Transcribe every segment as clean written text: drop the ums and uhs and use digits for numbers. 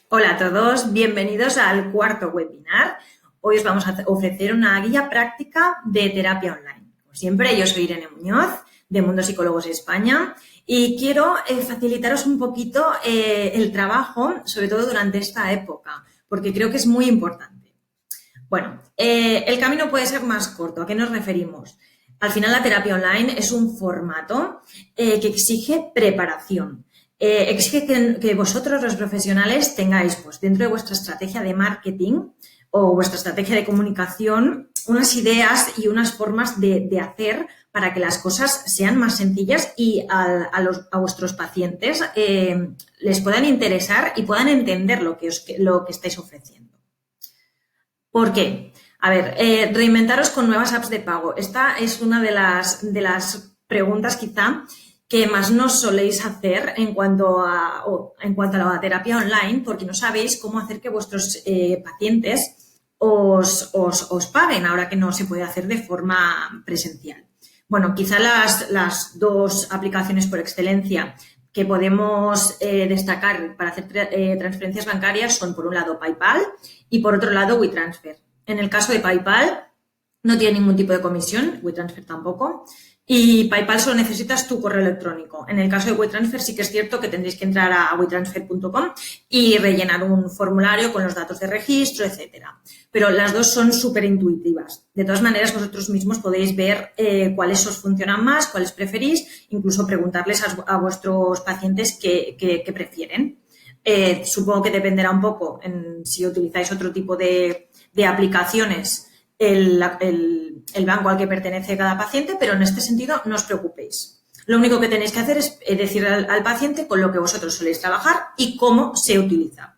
Hola a todos, bienvenidos al cuarto webinar. Hoy os vamos a ofrecer una guía práctica de terapia online. Como siempre, yo soy Irene Muñoz, de Mundo Psicólogos España, y quiero facilitaros un poquito el trabajo, sobre todo durante esta época, porque creo que es muy importante. Bueno, el camino puede ser más corto. ¿A qué nos referimos? Al final, la terapia online es un formato que exige preparación. Exige que vosotros, los profesionales, tengáis pues, dentro de vuestra estrategia de marketing o vuestra estrategia de comunicación unas ideas y unas formas de hacer para que las cosas sean más sencillas y a vuestros pacientes les puedan interesar y puedan entender lo que estáis ofreciendo. ¿Por qué? A ver, reinventaros con nuevas apps de pago. Esta es una de las preguntas quizá que más nos soléis hacer en cuanto a la terapia online, porque no sabéis cómo hacer que vuestros pacientes os paguen ahora que no se puede hacer de forma presencial. Bueno, quizá las dos aplicaciones por excelencia que podemos destacar para hacer transferencias bancarias son, por un lado, PayPal y, por otro lado, WeTransfer. En el caso de PayPal, no tiene ningún tipo de comisión, WeTransfer tampoco, y PayPal solo necesitas tu correo electrónico. En el caso de WeTransfer sí que es cierto que tendréis que entrar a wetransfer.com y rellenar un formulario con los datos de registro, etcétera. Pero las dos son súper intuitivas. De todas maneras, vosotros mismos podéis ver cuáles os funcionan más, cuáles preferís, incluso preguntarles a vuestros pacientes qué prefieren. Supongo que dependerá un poco si utilizáis otro tipo de aplicaciones el banco al que pertenece cada paciente, pero en este sentido no os preocupéis. Lo único que tenéis que hacer es decir al paciente con lo que vosotros soléis trabajar y cómo se utiliza.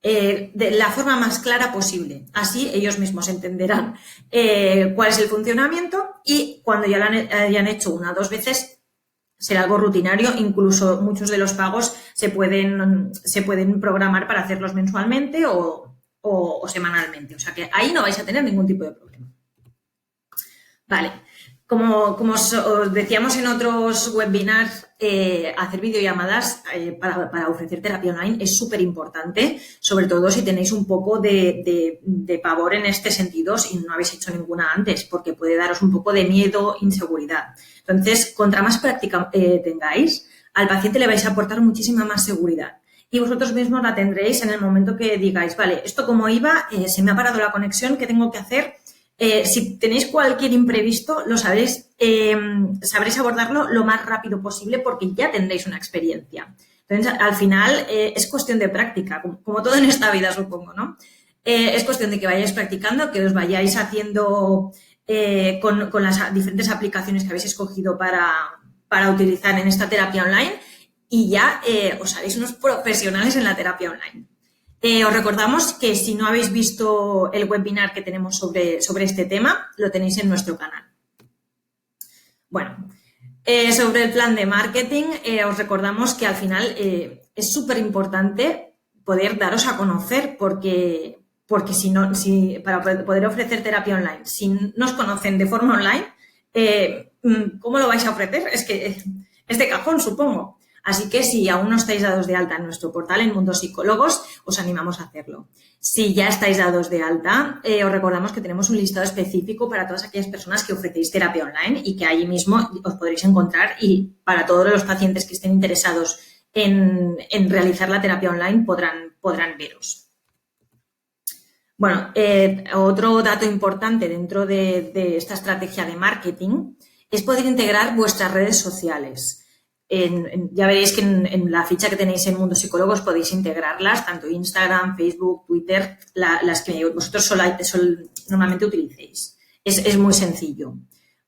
De la forma más clara posible. Así ellos mismos entenderán cuál es el funcionamiento y cuando ya lo hayan hecho una o dos veces será algo rutinario. Incluso muchos de los pagos se pueden programar para hacerlos mensualmente o semanalmente. O sea que ahí no vais a tener ningún tipo de problema. Vale. Como os decíamos en otros webinars, hacer videollamadas para ofrecer terapia online es súper importante, sobre todo si tenéis un poco de pavor en este sentido, si no habéis hecho ninguna antes, porque puede daros un poco de miedo, inseguridad. Entonces, contra más práctica tengáis, al paciente le vais a aportar muchísima más seguridad. Y vosotros mismos la tendréis en el momento que digáis, vale, esto como iba, se me ha parado la conexión, ¿qué tengo que hacer? Si tenéis cualquier imprevisto, lo sabréis abordarlo lo más rápido posible porque ya tendréis una experiencia. Entonces, al final, es cuestión de práctica, como todo en esta vida, supongo, ¿no? Es cuestión de que vayáis practicando, que os vayáis haciendo con las diferentes aplicaciones que habéis escogido para utilizar en esta terapia online y ya os haréis unos profesionales en la terapia online. Os recordamos que si no habéis visto el webinar que tenemos sobre este tema, lo tenéis en nuestro canal. Bueno, sobre el plan de marketing, os recordamos que al final es súper importante poder daros a conocer porque para poder ofrecer terapia online, si no os conocen de forma online, ¿cómo lo vais a ofrecer? Es que es de cajón, supongo. Así que si aún no estáis dados de alta en nuestro portal, en Mundo Psicólogos, os animamos a hacerlo. Si ya estáis dados de alta, os recordamos que tenemos un listado específico para todas aquellas personas que ofrecéis terapia online y que allí mismo os podréis encontrar y para todos los pacientes que estén interesados en realizar la terapia online podrán veros. Bueno, otro dato importante dentro de esta estrategia de marketing es poder integrar vuestras redes sociales. Ya veréis que en la ficha que tenéis en Mundo Psicólogos podéis integrarlas, tanto Instagram, Facebook, Twitter, las que vosotros normalmente utilicéis. Es muy sencillo.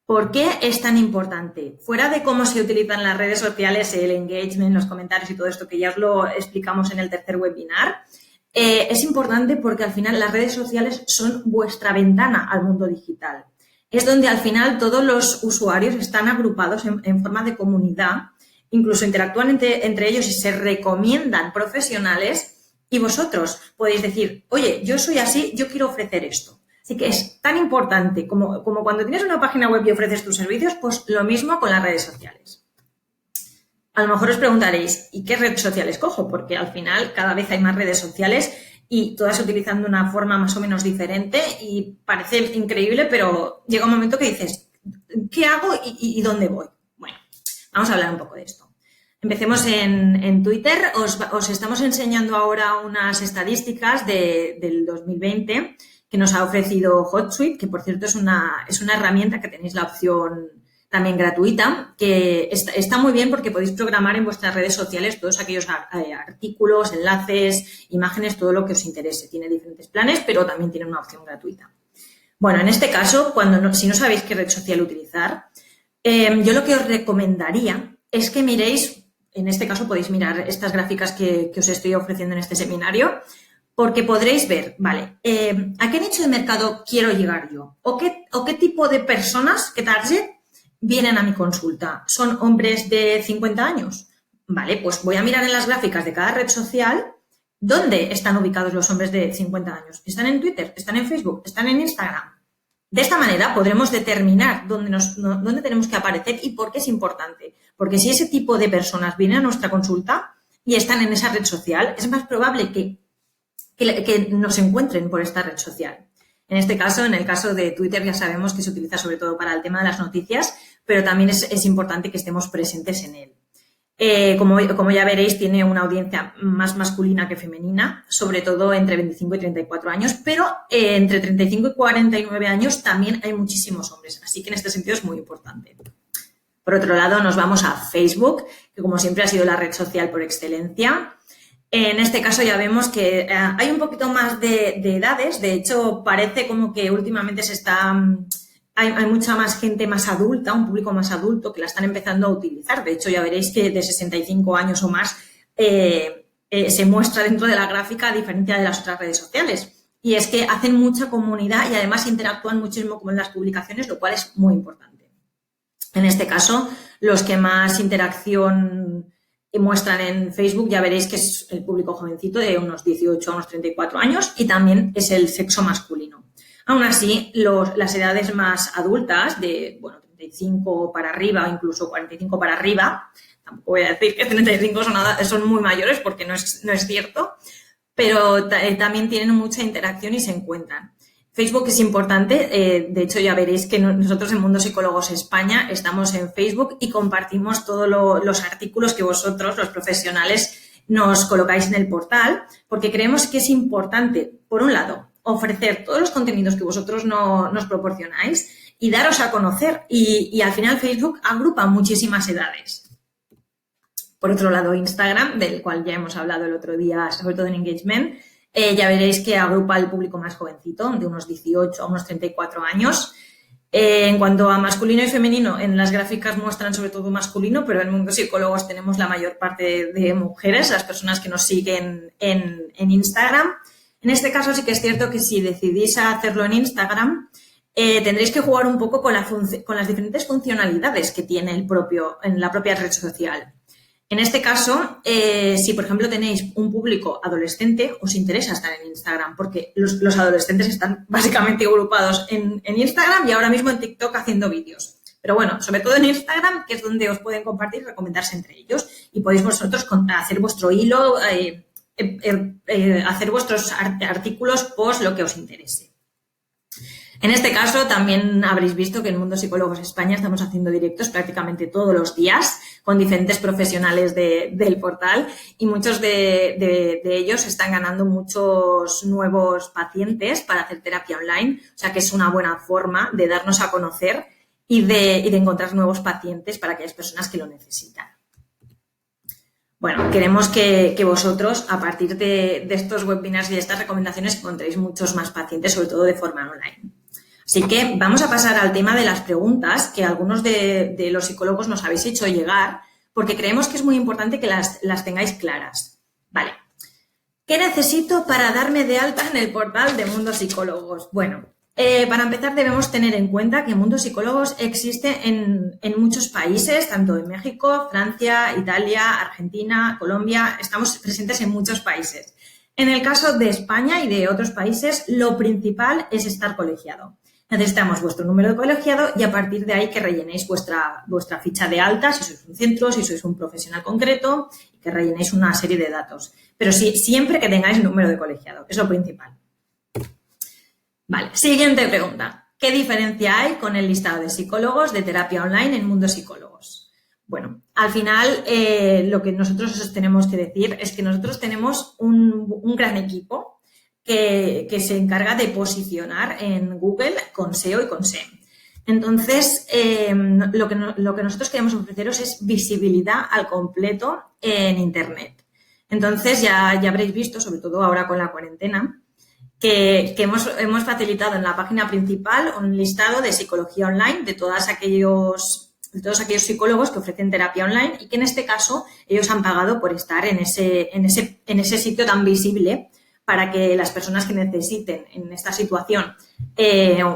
¿Por qué es tan importante? Fuera de cómo se utilizan las redes sociales, el engagement, los comentarios y todo esto, que ya os lo explicamos en el tercer webinar, es importante porque al final las redes sociales son vuestra ventana al mundo digital. Es donde al final todos los usuarios están agrupados en forma de comunidad. Incluso interactúan entre ellos y se recomiendan profesionales y vosotros podéis decir, oye, yo soy así, yo quiero ofrecer esto. Así que es tan importante como cuando tienes una página web y ofreces tus servicios, pues lo mismo con las redes sociales. A lo mejor os preguntaréis, ¿y qué red social escojo? Porque al final cada vez hay más redes sociales y todas utilizando una forma más o menos diferente y parece increíble, pero llega un momento que dices, ¿qué hago y dónde voy? Bueno, vamos a hablar un poco de esto. Empecemos en Twitter. Os estamos enseñando ahora unas estadísticas del 2020 que nos ha ofrecido HotSuite, que por cierto es una herramienta que tenéis la opción también gratuita, que está muy bien porque podéis programar en vuestras redes sociales todos aquellos artículos, enlaces, imágenes, todo lo que os interese. Tiene diferentes planes, pero también tiene una opción gratuita. Bueno, en este caso, si no sabéis qué red social utilizar, yo lo que os recomendaría es que miréis, en este caso podéis mirar estas gráficas que os estoy ofreciendo en este seminario, porque podréis ver, vale, ¿a qué nicho de mercado quiero llegar yo? ¿O qué tipo de personas, qué target, vienen a mi consulta? ¿Son hombres de 50 años? Vale, pues voy a mirar en las gráficas de cada red social dónde están ubicados los hombres de 50 años. ¿Están en Twitter? ¿Están en Facebook? ¿Están en Instagram? De esta manera podremos determinar dónde tenemos que aparecer y por qué es importante. Porque si ese tipo de personas vienen a nuestra consulta y están en esa red social, es más probable que nos encuentren por esta red social. En este caso, en el caso de Twitter, ya sabemos que se utiliza sobre todo para el tema de las noticias, pero también es importante que estemos presentes en él. Como ya veréis, tiene una audiencia más masculina que femenina, sobre todo entre 25 y 34 años, pero entre 35 y 49 años también hay muchísimos hombres, así que en este sentido es muy importante. Por otro lado, nos vamos a Facebook, que como siempre ha sido la red social por excelencia. En este caso ya vemos que hay un poquito más de edades, de hecho parece como que últimamente hay mucha más gente más adulta, un público más adulto que la están empezando a utilizar. De hecho, ya veréis que de 65 años o más se muestra dentro de la gráfica a diferencia de las otras redes sociales. Y es que hacen mucha comunidad y además interactúan muchísimo como en las publicaciones, lo cual es muy importante. En este caso, los que más interacción muestran en Facebook, ya veréis que es el público jovencito de unos 18 a unos 34 años y también es el sexo masculino. Aún así, las edades más adultas, de 35 para arriba o incluso 45 para arriba, tampoco voy a decir que 35 son muy mayores porque no es cierto, pero también tienen mucha interacción y se encuentran. Facebook es importante, de hecho ya veréis que nosotros en Mundo Psicólogos España estamos en Facebook y compartimos todos los artículos que vosotros, los profesionales, nos colocáis en el portal, porque creemos que es importante, por un lado, ofrecer todos los contenidos que vosotros nos proporcionáis y daros a conocer. Y al final Facebook agrupa muchísimas edades. Por otro lado, Instagram, del cual ya hemos hablado el otro día, sobre todo en Engagement, ya veréis que agrupa al público más jovencito, de unos 18 a unos 34 años. En cuanto a masculino y femenino, en las gráficas muestran sobre todo masculino, pero en el mundo psicólogos tenemos la mayor parte de mujeres, las personas que nos siguen en Instagram. En este caso sí que es cierto que si decidís hacerlo en Instagram, tendréis que jugar un poco con las diferentes funcionalidades que tiene en la propia red social. En este caso, si por ejemplo tenéis un público adolescente, os interesa estar en Instagram porque los adolescentes están básicamente agrupados en Instagram y ahora mismo en TikTok haciendo vídeos. Pero bueno, sobre todo en Instagram, que es donde os pueden compartir y recomendarse entre ellos y podéis vosotros hacer vuestro hilo, hacer vuestros artículos, post, lo que os interese. En este caso, también habréis visto que en Mundo Psicólogos España estamos haciendo directos prácticamente todos los días con diferentes profesionales del portal y muchos de ellos están ganando muchos nuevos pacientes para hacer terapia online, o sea que es una buena forma de darnos a conocer y de encontrar nuevos pacientes para aquellas personas que lo necesitan. Bueno, queremos que vosotros, a partir de estos webinars y de estas recomendaciones, encontréis muchos más pacientes, sobre todo de forma online. Así que vamos a pasar al tema de las preguntas que algunos de los psicólogos nos habéis hecho llegar, porque creemos que es muy importante que las tengáis claras. Vale. ¿Qué necesito para darme de alta en el portal de Mundo Psicólogos? Bueno, para empezar debemos tener en cuenta que Mundo Psicólogos existe en muchos países, tanto en México, Francia, Italia, Argentina, Colombia, estamos presentes en muchos países. En el caso de España y de otros países, lo principal es estar colegiado. Necesitamos vuestro número de colegiado y a partir de ahí que rellenéis vuestra ficha de alta, si sois un centro, si sois un profesional concreto, y que rellenéis una serie de datos. Pero sí, siempre que tengáis número de colegiado, que es lo principal. Vale, siguiente pregunta. ¿Qué diferencia hay con el listado de psicólogos de terapia online en Mundo Psicólogos? Bueno, al final lo que nosotros os tenemos que decir es que nosotros tenemos un gran equipo que se encarga de posicionar en Google con SEO y con SEM. Entonces, lo que nosotros queremos ofreceros es visibilidad al completo en Internet. Entonces, ya habréis visto, sobre todo ahora con la cuarentena, que hemos facilitado en la página principal un listado de psicología online de todos aquellos psicólogos que ofrecen terapia online y que en este caso ellos han pagado por estar en ese sitio tan visible para que las personas que necesiten en esta situación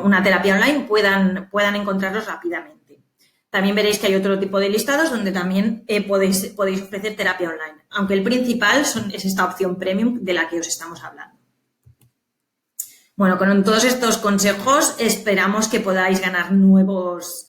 una terapia online puedan encontrarlos rápidamente. También veréis que hay otro tipo de listados donde también podéis ofrecer terapia online, aunque el principal es esta opción premium de la que os estamos hablando. Bueno, con todos estos consejos esperamos que podáis ganar nuevos